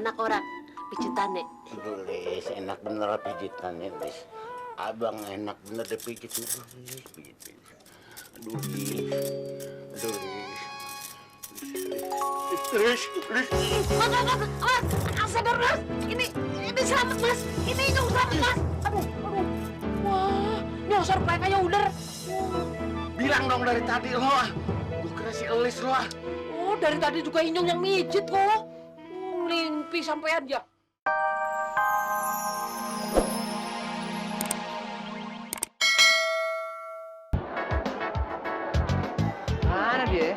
enak orang pijitannya. Aduh, Lis, enak bener pijitannya, Lis. Abang enak bener deh pijit. Pijit. Aduh, Lis. Aduh, Lis. Mas, sadar mas. Ini selamat mas. Ini Inyong selamat mas. Aduh. Wah, nyosor kayak ular. Bilang dong dari tadi lo. Gue kira si Elis lo. Oh, dari tadi juga Inyong yang mijit kok. Limpi sampean ya. Mana dia?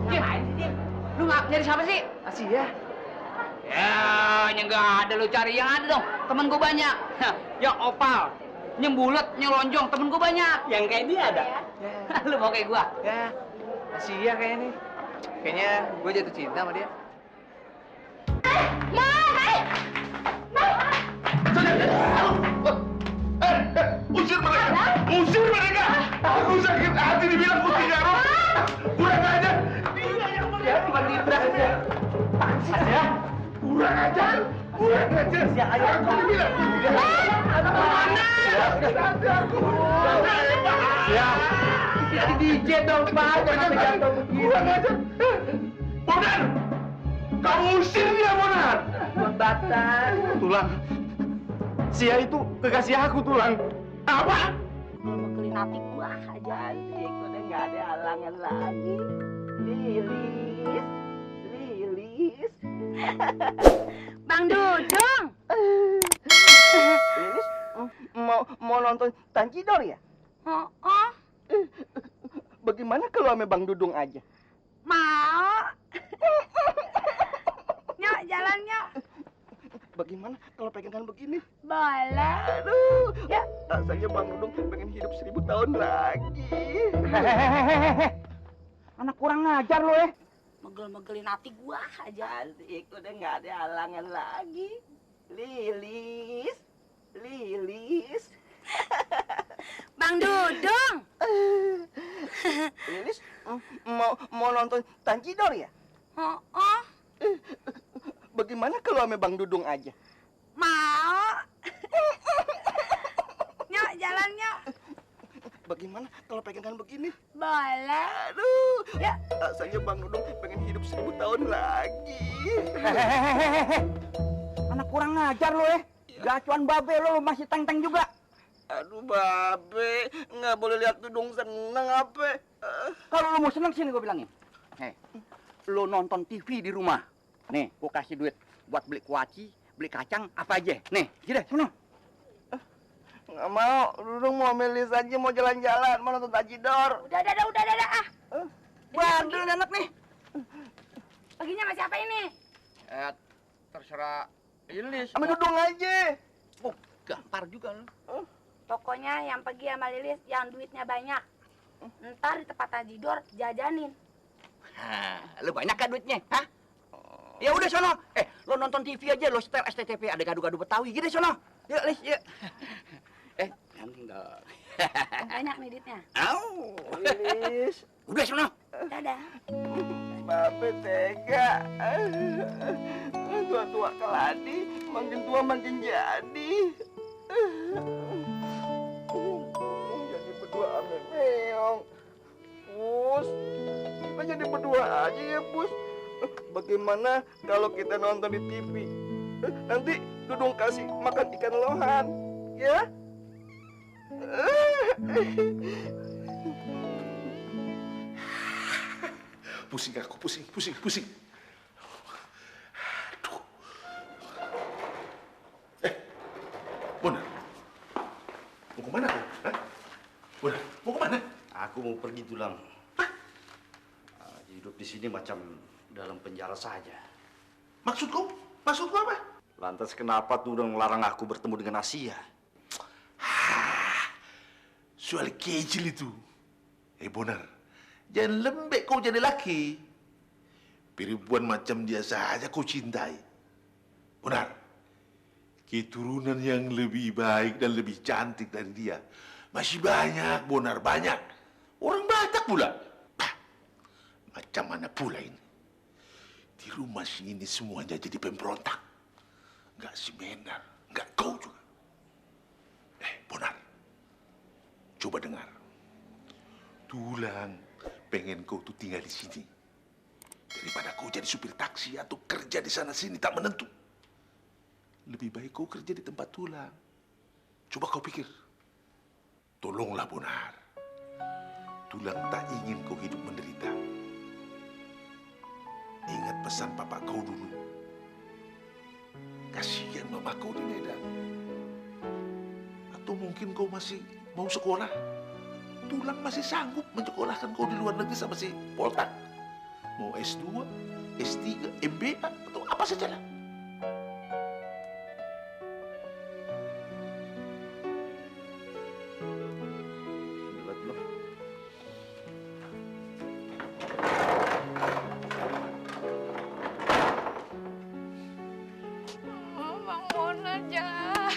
Ngapain sih, Dim? Lu nyari siapa sih? Asih ya? Ya, yang nggak ada lu cari yang ada dong. Temen gue banyak. Yang opal, yang bulet, yang lonjong, temen gue banyak. Yang kayak dia ada. Lu mau kayak gua? Ya, Asih ya kayaknya nih. Kayaknya gue jatuh cinta sama dia. Usir mereka! Usir mereka! Aku sakit hati dibilang putih garong! Kurang ajar! Dia yang Ya, bukan Libra aja. Aja? kurang ajar! Kurang ajar! Aku dibilang putih garong! Ya, jadi DJ dong, Pak. Jangan jatuh begini. Kurang ajar! Bonar! Kamu usir dia, Bonar! Buat Batan. Tulang! Sia itu kekasih aku, Tulang! Apa? Mekelin hati gua aja. Asik, udah nggak ada halangan lagi. Lilis. Bang Dudung. Lilis, mau nonton Tanjidor ya? Oh, Bagaimana kalau sama Bang Dudung aja? mau. Nyok, jalan nyok. Bagaimana kalau pegangan begini? Boleh. Aduh, Ya. rasanya Bang Dudung pengen hidup 1000 tahun lagi. Anak kurang ngajar lo ya. Megel-megelin hati gua aja. Asik, udah nggak ada halangan lagi. Lilis. Bang Dudung. Lilis, mau nonton Tanjidor ya? Oh, Bagaimana kalau sama Bang Dudung aja? mau. Nyok, jalan nyok. Bagaimana kalau pegangan begini? Boleh. Aduh, Ya. rasanya Bang Dudung pengen hidup 1000 tahun lagi. Anak kurang ngajar lo ya. Gacuan babe lo masih teng-teng juga. Aduh babe, nggak boleh lihat Dudung seneng apa. Kalau lu mau seneng sini gue bilangin. Lu nonton TV di rumah. Nih, gue kasih duit buat beli kuaci, beli kacang, apa aja. Nih, gini, sono. Nggak mau, Dudung mau milih saja mau jalan-jalan, mau nonton Tanjidor. Udah ah. Bandel anak nih. Paginya sama siapa ini? Terserah Lilis. Sama Dudung aja. Oh, gampar juga lu. Pokoknya yang pergi sama Lilis yang duitnya banyak. Ntar di tempat Tajidor jajanin. Lu banyak kan duitnya, hah? Ya udah sono. Lo nonton TV aja, lo setel STTP, ada gadu-gadu Betawi. Gini sono. Yuk, Lis, yuk. Ganteng dong. Banyak nih duitnya. Au. Lilis, Udah sono. Dadah. babe tega. Tua-tua keladi, makin tua makin jadi. Jadi berdua sama Meong. Pus, kita jadi berdua aja ya, Pus. Bagaimana kalau kita nonton di TV? Nanti Dudung kasih makan ikan lohan, ya? Pusing aku, pusing. Aduh. Bonar. Mau kemana kau? Hah? Bonar, mau kemana? Aku mau pergi, Tulang. Hidup di sini macam dalam penjara saja. Maksud kau? Maksud kau apa? Lantas kenapa Dudung melarang aku bertemu dengan Asia? Soal kecil itu. Bonar, jangan lembek kau jadi laki. Perempuan macam dia saja kau cintai. Bonar, keturunan yang lebih baik dan lebih cantik dari dia masih banyak, Bonar, banyak. Orang Batak pula. Macam mana pula ini? Di rumah sini semuanya jadi pemberontak. Nggak si Menar, nggak kau juga. Bonar, coba dengar. Tulang pengen kau tuh tinggal di sini. Daripada kau jadi supir taksi atau kerja di sana sini tak menentu. Lebih baik kau kerja di tempat Tulang. Coba kau pikir. Tolonglah Bonar. Tulang tak ingin kau hidup menderita. Ingat pesan papa kau dulu. Kasihan mama kau di Medan. Atau mungkin kau masih mau sekolah. Tulang masih sanggup menyekolahkan kau di luar negeri sama si Poltak. Mau S2, S3, MBA, atau apa saja lah. Bang Bonar jahat.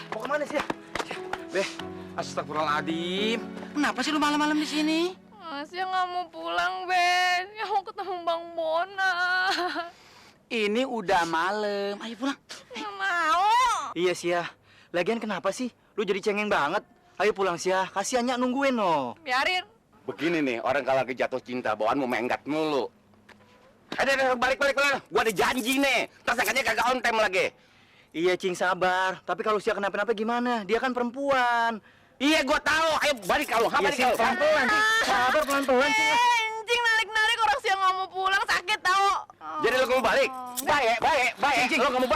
Mau kemana sih? Beh, astagfirullahaladzim. Kenapa sih lu malam-malam di sini? Sia nggak mau pulang, Ben. Sia mau ketemu Bang Bonar. Ini udah malam. Ayo pulang. Nggak mau. Iya Sia, lagian kenapa sih? Lu jadi cengeng banget. Ayo pulang Sia, kasihan Nyak nungguin loh. Biarin. Begini nih, orang kalau lagi jatuh cinta, bawaan mau menggat mulu. Balik. Gua ada janji nih. Tersangkanya kagak on time lagi. Iya Cing, sabar. Tapi kalau Sia kenapa-napa gimana? Dia kan perempuan. Iya, gua tahu. Ayo balik kalau, Iya balik Cing, kalau. pelan-pelan Cing. Sabar pelan-pelan Cing. Cing narik-narik orang Sia nggak mau pulang, sakit tau. Jadi lo mau balik? Baik. Lo nggak mau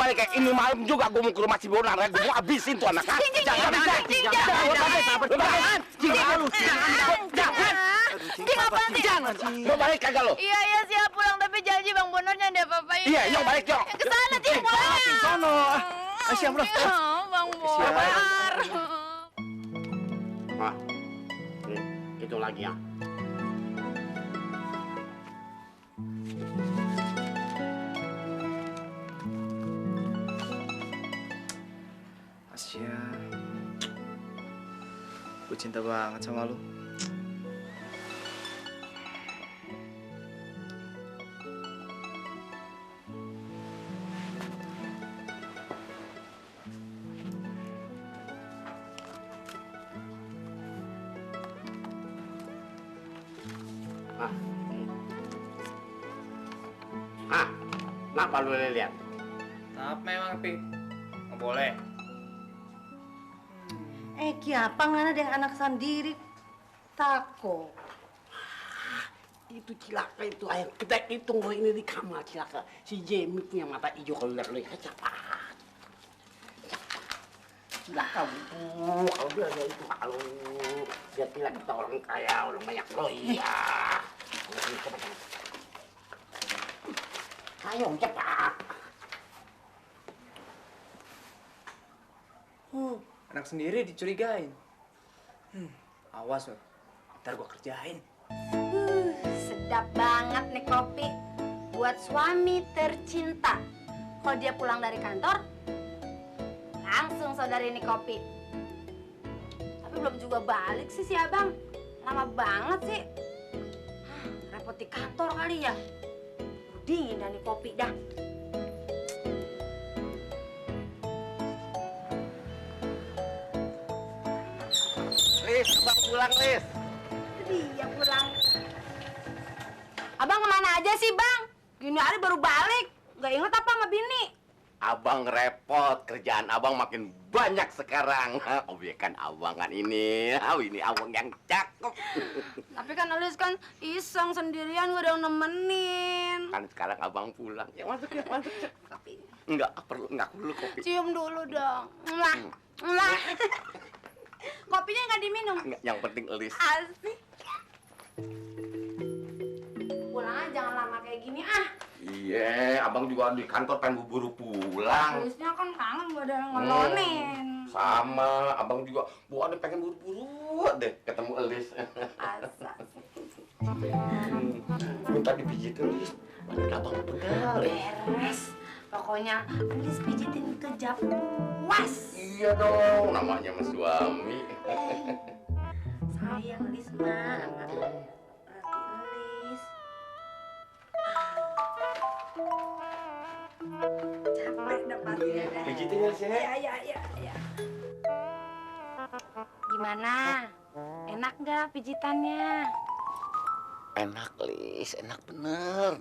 balik ya? Ini malam juga gua mau ke rumah si Bonar ya. Gua mau habisin tuh anak. Jangan. Cing apaan sih? Mau balik kagak lo? Iya Sia pulang tapi janji Bang Bonar jangan diapa-apain. Iya, yuk balik yuk. Ke sana Cing pulang. Cing, sono. Sia pulang. Bang Bonar. Nah, itu lagi ya. Sia, gue cinta banget sama lu. Kenapa lu lihat? Maaf memang, Pi. Nggak boleh. Kiapa ngana dengan anak sendiri tako. Itu cilaka itu ayam. Kita hitung bahwa ini di kamar cilaka. Si Jemiknya mata hijau kalau lihat siapa? Cilaka bu. Kalau dia ada itu kalau dia tidak kita orang kaya orang banyak loya. Ayo cepat. Anak sendiri dicurigain. Awas loh, ntar gua kerjain. Sedap banget nih kopi buat suami tercinta. Kalau dia pulang dari kantor, langsung saudari ini kopi. Tapi belum juga balik sih si abang. Lama banget sih. Repot di kantor kali ya. Dingin dah nih kopi dah. Lis, abang pulang Lis. Dia pulang. Abang kemana aja sih bang? Gini hari baru balik. Gak inget apa sama bini? Abang repot, kerjaan abang makin banyak sekarang. Obyekan abang kan ini. Ini abang yang cakep. Tapi kan Alis kan iseng sendirian gak ada yang nemenin. Kan sekarang abang pulang. Ya masuk ya, masuk. Kopi. Enggak perlu kopi. Cium dulu dong. Mwah. Mwah. Kopinya nggak diminum. Enggak, yang penting Elis. Asik. Pulang aja jangan lama kayak gini ah. Iya, abang juga di kantor pengen buru pulang. Alisnya kan kangen gak ada yang ngelonin. Sama, abang juga bukannya pengen buru-buru deh ketemu Elis. Asa. Minta dipijit Elis. Badan abang pegal. Beres. Pokoknya Lis pijitin ke jam puas. Iya dong, namanya mas suami. Sayang Lis mah. Perhatiin Lis. Capek dapatnya. Pijitin ya, Sih. Ya. Gimana? Enak nggak pijitannya? Enak, Lis, enak bener.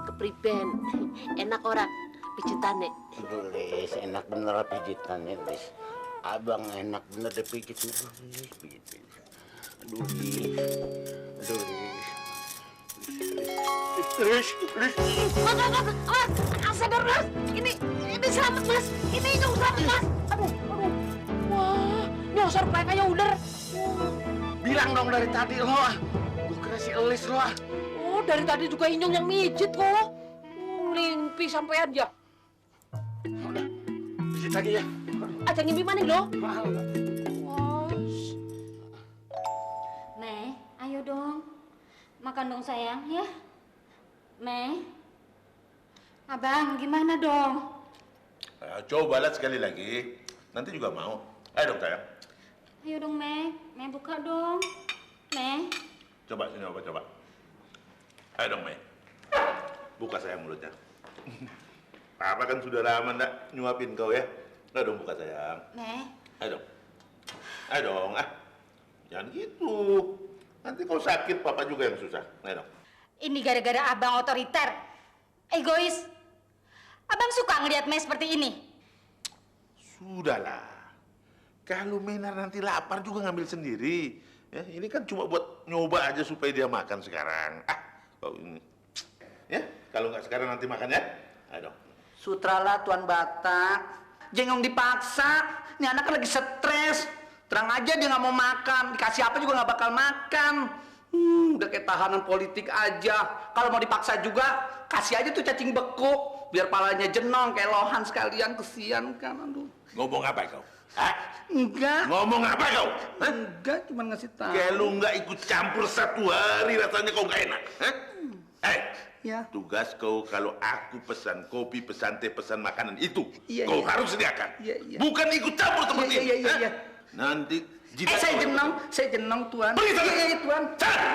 Kepriben, enak orang pijitannya. Aduh, Lis, enak bener pijitannya, Lis. Abang enak bener deh pijitnya. Lis, pijit. Aduh, Lis. Aduh, Lis. Lis. Mas, sadar mas. Ini selamat mas. Ini nyong selamat mas. Aduh. Wah, nyosor kayak ular. Bilang dong dari tadi lo ah. Gue kira si Elis lo ah. Oh, dari tadi juga Inyong yang mijit kok. Limpi sampean ya. Udah, pijit lagi ya. Aja ngimpi mana lo? Mahal nggak? Meh, ayo dong. Makan dong sayang ya. Meh. Abang, gimana dong? Cobalah sekali lagi. Nanti juga mau. Ayo dong, sayang. Ayo dong, Meh. Meh buka dong. Meh. Coba, sini coba. Ayo dong, Mei. Buka sayang mulutnya. Papa kan sudah lama ndak nyuapin kau ya. Ayo dong buka sayang. Meh. Ayo dong, ah. Jangan gitu. Nanti kau sakit, papa juga yang susah. Ayo dong. Ini gara-gara abang otoriter. Egois. Abang suka ngelihat Meh seperti ini. Sudahlah. Kalau Menar nanti lapar juga ngambil sendiri. Ya, ini kan cuma buat nyoba aja supaya dia makan sekarang. Ah, kau ini. Ya, kalau nggak sekarang nanti makan ya. Ayo dong. Sutralah Tuan Batak. Jengong dipaksa. Ini anak kan lagi stres. Terang aja dia nggak mau makan. Dikasih apa juga nggak bakal makan. Udah kayak tahanan politik aja. Kalau mau dipaksa juga, kasih aja tuh cacing beku. Biar palanya jenong kayak lohan sekalian. Kesian kan, aduh. Ngomong apa kau? Hah? Enggak. Ngomong apa kau? Hah? Enggak, cuma ngasih tahu. Kayak lu nggak ikut campur satu hari rasanya kau nggak enak. Hah? Ya. Tugas kau kalau aku pesan kopi, pesan teh, pesan makanan itu, Iya, kau iya. harus sediakan. Iya, iya. Bukan ikut campur seperti ini. Iya. Hah? Nanti jidat Saya kau- jenong Tuan. Pergi sana. Iya, Tuan. Sana.